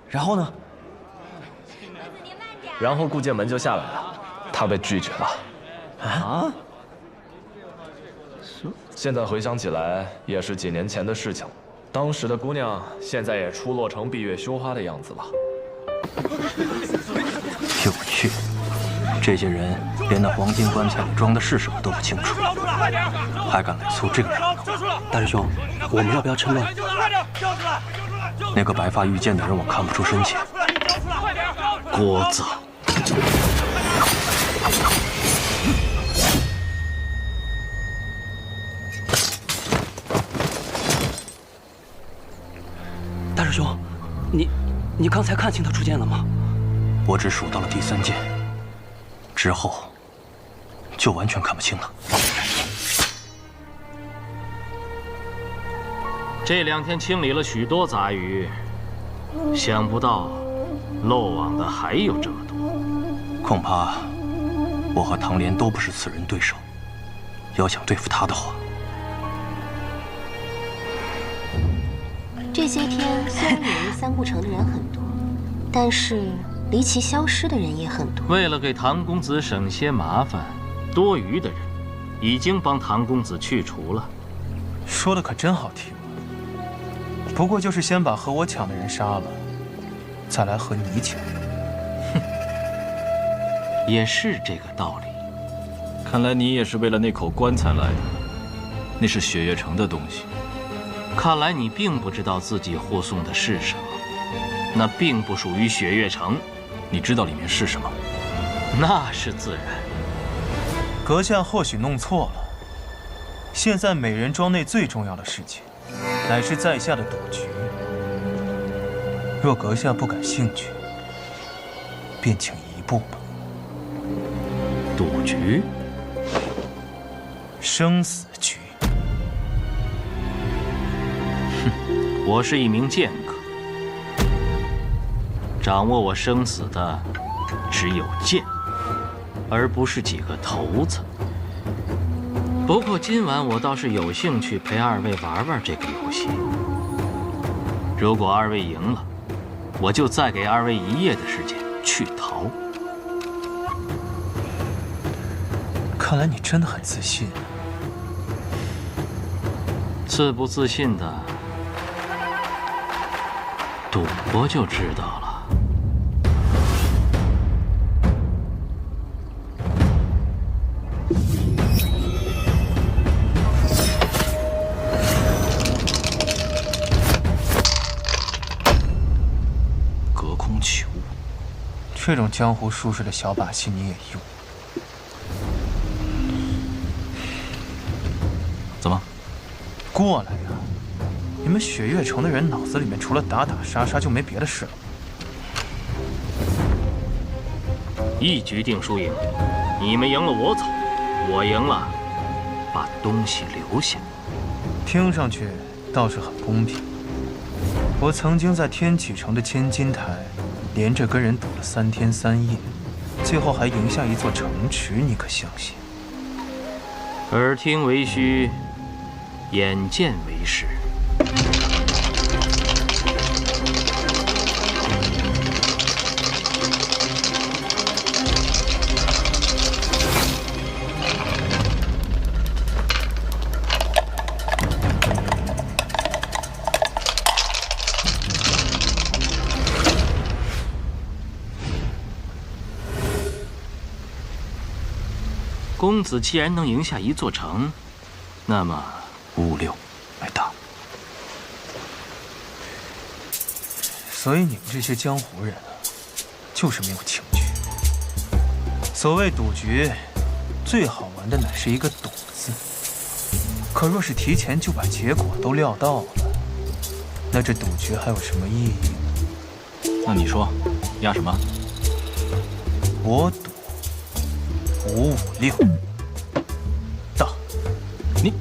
然后呢？然后顾剑门就下来了，他被拒绝了。啊？现在回想起来，也是几年前的事情。当时的姑娘，现在也出落成闭月羞花的样子了。有趣，这些人连那黄金棺材里装的是什么都不清楚，还敢来凑这个热闹。大师兄，我们要不要趁乱？那个白发御剑的人，我看不出深浅。郭子，大师兄，你刚才看清他出剑了吗？我只数到了第3剑，之后就完全看不清了。这2天清理了许多杂鱼，想不到漏网的还有这么多。恐怕我和唐莲都不是此人对手。要想对付他的话，这些天虽然远离三顾城的人很多，但是离奇消失的人也很多。为了给唐公子省些麻烦，多余的人已经帮唐公子去除了。说的可真好听。不过就是先把和我抢的人杀了，再来和你抢。哼，也是这个道理。看来你也是为了那口棺材来的，那是雪月城的东西。看来你并不知道自己护送的是什么，那并不属于雪月城。你知道里面是什么？那是自然。阁下或许弄错了，现在美人庄内最重要的事情，乃是在下的赌局。若阁下不感兴趣，便请移步吧。赌局？生死局。哼，我是一名剑客，掌握我生死的只有剑，而不是几个头子。不过今晚我倒是有兴趣陪2位玩玩这个游戏。如果2位赢了，我就再给2位1夜的时间去逃。看来你真的很自信。自不自信的，赌博就知道了。这种江湖术士的小把戏你也用？怎么？过来呀！你们雪月城的人脑子里面除了打打杀杀就没别的事了。一局定输赢，你们赢了我走，我赢了把东西留下。听上去倒是很公平。我曾经在天启城的千金台，连着跟人赌了3天3夜，最后还赢下一座城池，你可相信？耳听为虚，眼见为实。公子既然能赢下一座城，那么5-6，买大。所以你们这些江湖人啊，就是没有情趣。所谓赌局，最好玩的乃是一个“赌”字。可若是提前就把结果都料到了，那这赌局还有什么意义呢？那你说，压什么？我赌5-5-6。到。你，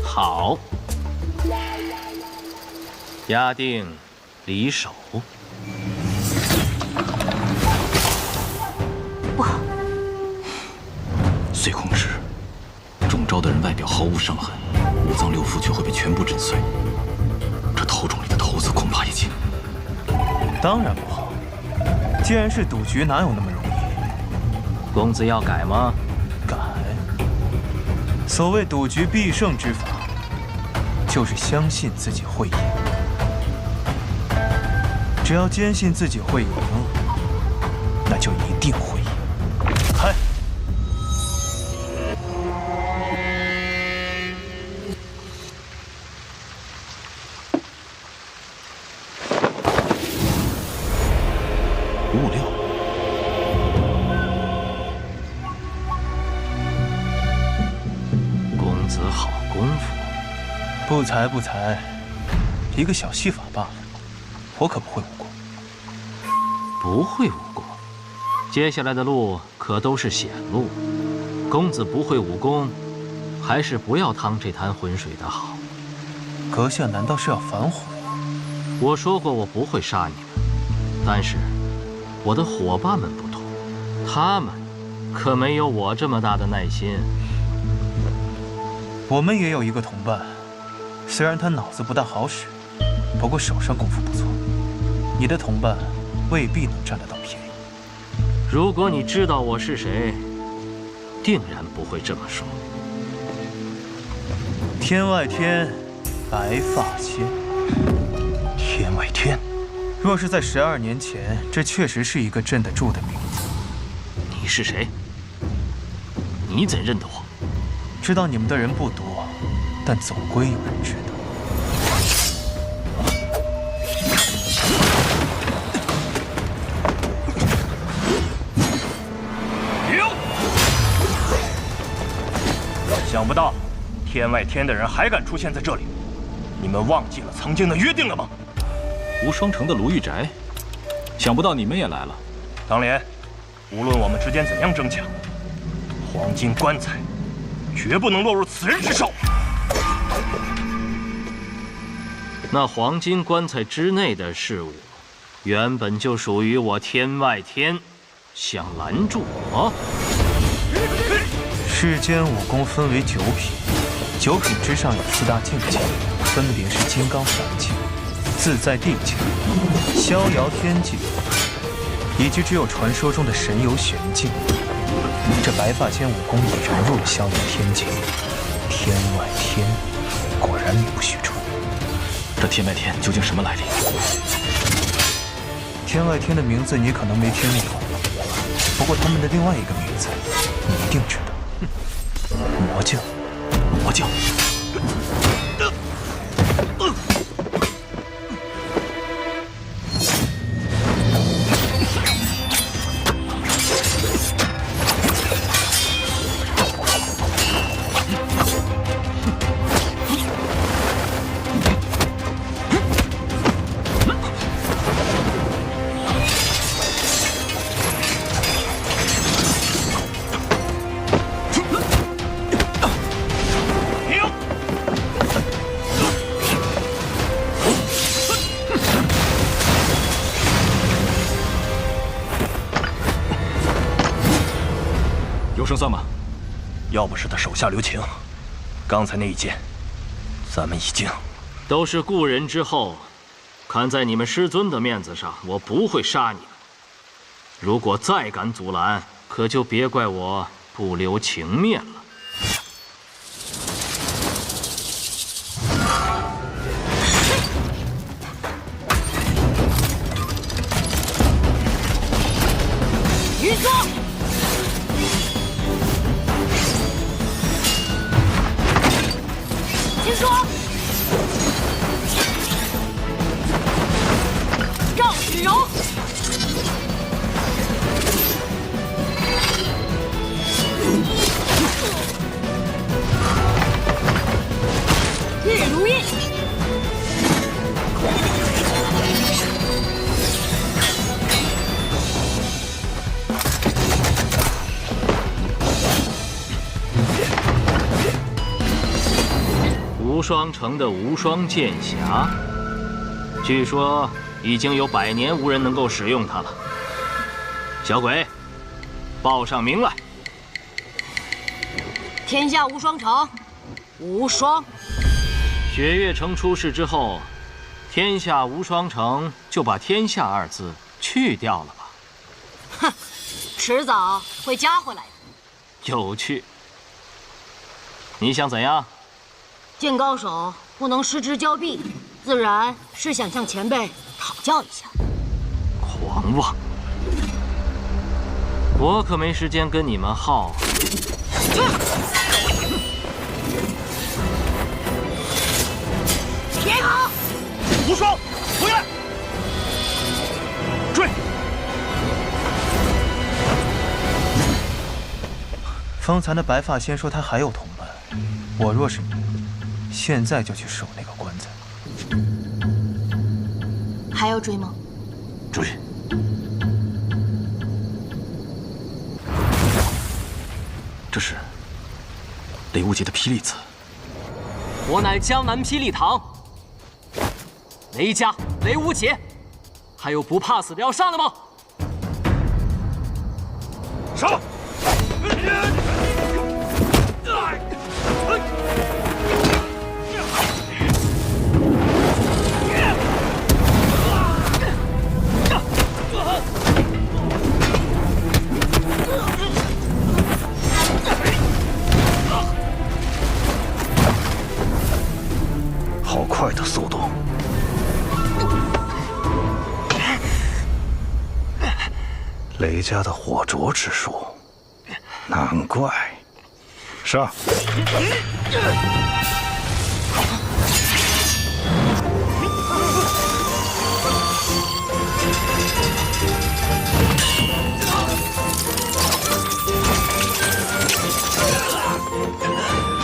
好，压定离手。不好，随空时，中招的人外表毫无伤痕，五脏六腑却会被全部震碎。这头中里的头子恐怕已经……当然不好。既然是赌局，哪有那么容易？公子要改吗？改。所谓赌局必胜之法，就是相信自己会赢。只要坚信自己会赢，那就一定会赢。开。5-6。公子好功夫。不才不才，一个小戏法罢了。我可不会武功。不会武功，接下来的路可都是险路。公子不会武功，还是不要趟这滩浑水的好。阁下难道是要反悔？我说过我不会杀你们，但是我的伙伴们不同，他们可没有我这么大的耐心。我们也有一个同伴，虽然他脑子不大好使，不过手上功夫不错。你的同伴未必能占得到便宜。如果你知道我是谁，定然不会这么说。天外天，白发仙。天外天，若是在12年前，这确实是一个镇得住的名字。你是谁？你怎认得我？知道你们的人不多，但总归有人知道。想不到，天外天的人还敢出现在这里，你们忘记了曾经的约定了吗？无双城的卢玉宅，想不到你们也来了。当莲，无论我们之间怎样争抢，黄金棺材绝不能落入此人之手。那黄金棺材之内的事物，原本就属于我天外天，想拦住我？世间武功分为9品，9品之上有4大境界，分别是金刚凡境、自在地境、逍遥天境，以及只有传说中的神游玄境。这白发仙武功已融入了逍遥天境，天外天，果然名不虚传。这天外天究竟什么来历？天外天的名字你可能没听过，不过他们的另外一个名字你一定知道。魔教，魔教。胜算吗？要不是他手下留情，刚才那一剑，咱们已经……都是故人之后，看在你们师尊的面子上，我不会杀你们。如果再敢阻拦，可就别怪我不留情面了。云霜，金霜，赵子柔，月如印。无双城的无双剑匣，据说已经有100年无人能够使用它了。小鬼，报上名来。天下无双城，无双。雪月城出事之后，天下无双城就把“天下”2字去掉了吧？哼，迟早会加回来的。有趣。你想怎样？见高手不能失之交臂，自然是想向前辈讨教一下。狂妄！我可没时间跟你们耗。别跑！无双，回来！追！方才那白发仙说他还有同伴，我若是你，现在就去守那个棺材。还要追吗？追！这是雷无极的霹雳刺。我乃江南霹雳堂雷家雷无极，还有不怕死的要上的吗？上！好快的速度！雷家的火灼之术，难怪。上！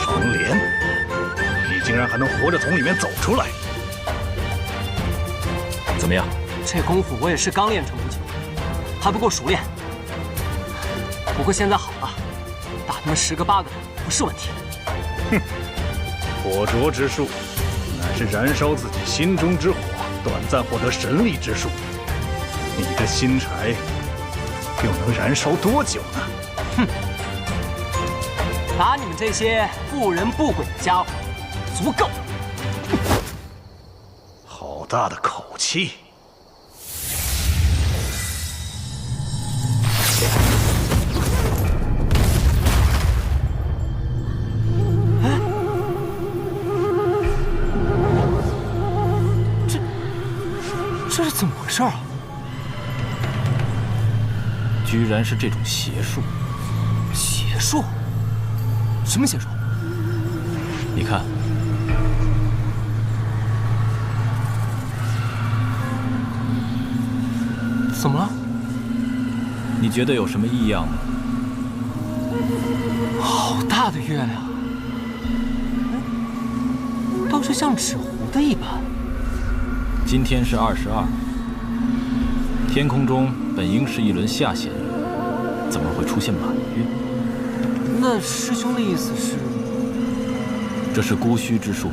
黄莲，你竟然还能活着从里面走出来！怎么样？这功夫我也是刚练成不久，还不够熟练。不过现在好了，打他们10个8个的不是问题。哼，火灼之术乃是燃烧自己心中之火，短暂获得神力之术。你的心柴又能燃烧多久呢？哼，打你们这些不人不鬼的家伙足够。好大的口气！这是怎么回事啊？居然是这种邪术！邪术？什么邪术？你看，怎么了？你觉得有什么异样吗？好大的月亮，倒是像纸糊的一般。今天是22，天空中本应是一轮下弦月，怎么会出现满月？那师兄的意思是？这是孤虚之术。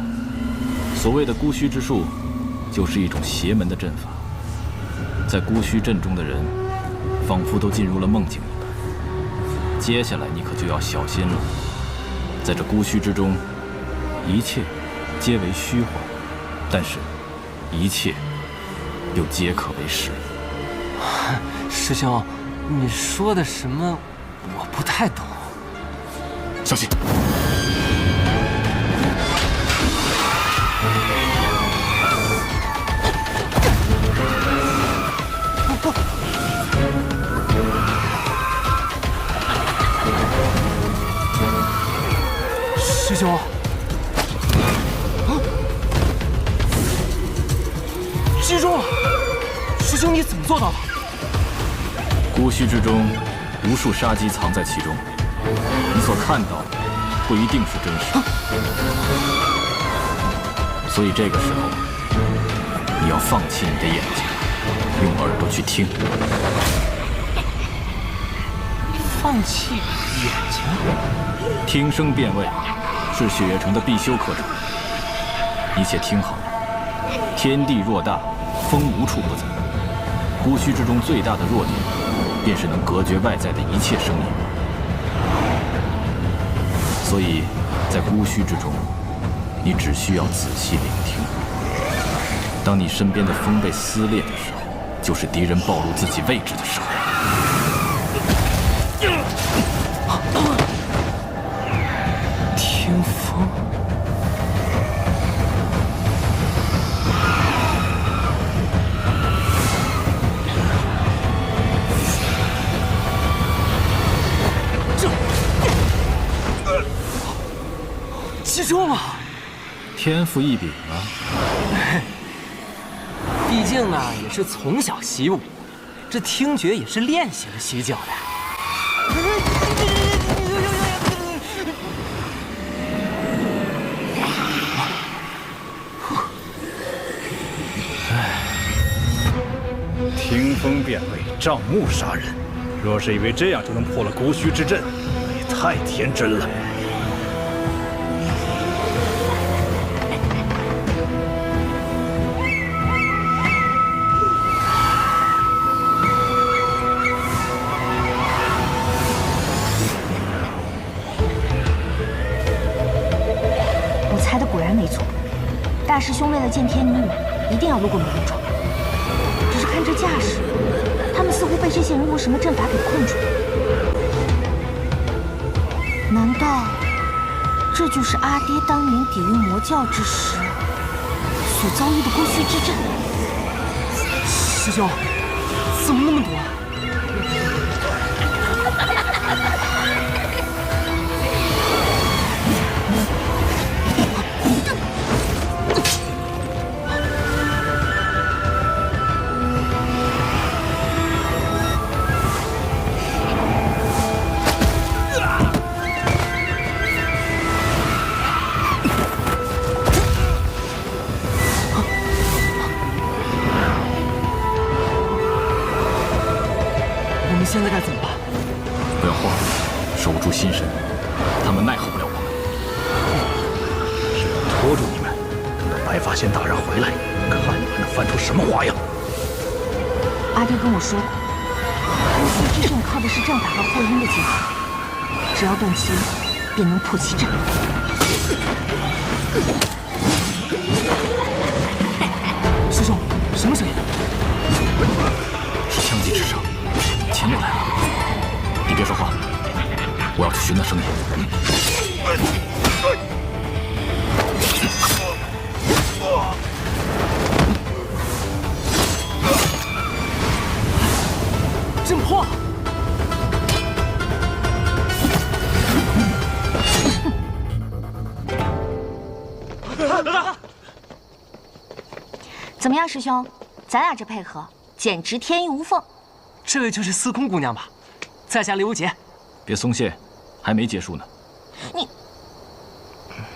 所谓的孤虚之术，就是一种邪门的阵法。在孤虚阵中的人，仿佛都进入了梦境一般，接下来你可就要小心了。在这孤虚之中，一切皆为虚幻，但是，一切又皆可为实。师兄，你说的什么？我不太懂。小心！师兄，击中了！师兄，你怎么做到的？孤虚之中，无数杀机藏在其中，你所看到的不一定是真实，所以这个时候，你要放弃你的眼睛，用耳朵去听。放弃眼睛？听声辨位是血月城的必修课程，你且听好了。天地若大，风无处不在。孤虚之中最大的弱点，便是能隔绝外在的一切声音。所以，在孤虚之中，你只需要仔细聆听。当你身边的风被撕裂的时候，就是敌人暴露自己位置的时候。听风。击中了，天赋异禀啊！毕竟呢，也是从小习武，这听觉也是练习了许久的。听风辨位，仗目杀人。若是以为这样就能破了孤虚之阵，那也太天真了。我猜的果然没错，大师兄为了见天女舞，一定要路过梅林庄。只是看这架势，他们似乎被这些人用什么阵法给困住了。难道这就是阿爹当年抵御魔教之时所遭遇的孤虚之阵？师兄，怎么那么多啊？现在该怎么办？不要慌，守住心神，他们奈何不了我们。只要拖住你们，等到白发仙大人回来，看你们能翻出什么花样。阿爹跟我说过，孤虚之阵靠的是阵法和破音的结合，只要动其一，便能破其阵。师兄，什么声音？是枪击之声。前面来了，你别说话，我要去寻那声音。阵破了！怎么样，师兄？咱俩这配合简直天衣无缝。这就是司空姑娘吧？在下刘无节。别松懈，还没结束呢。你。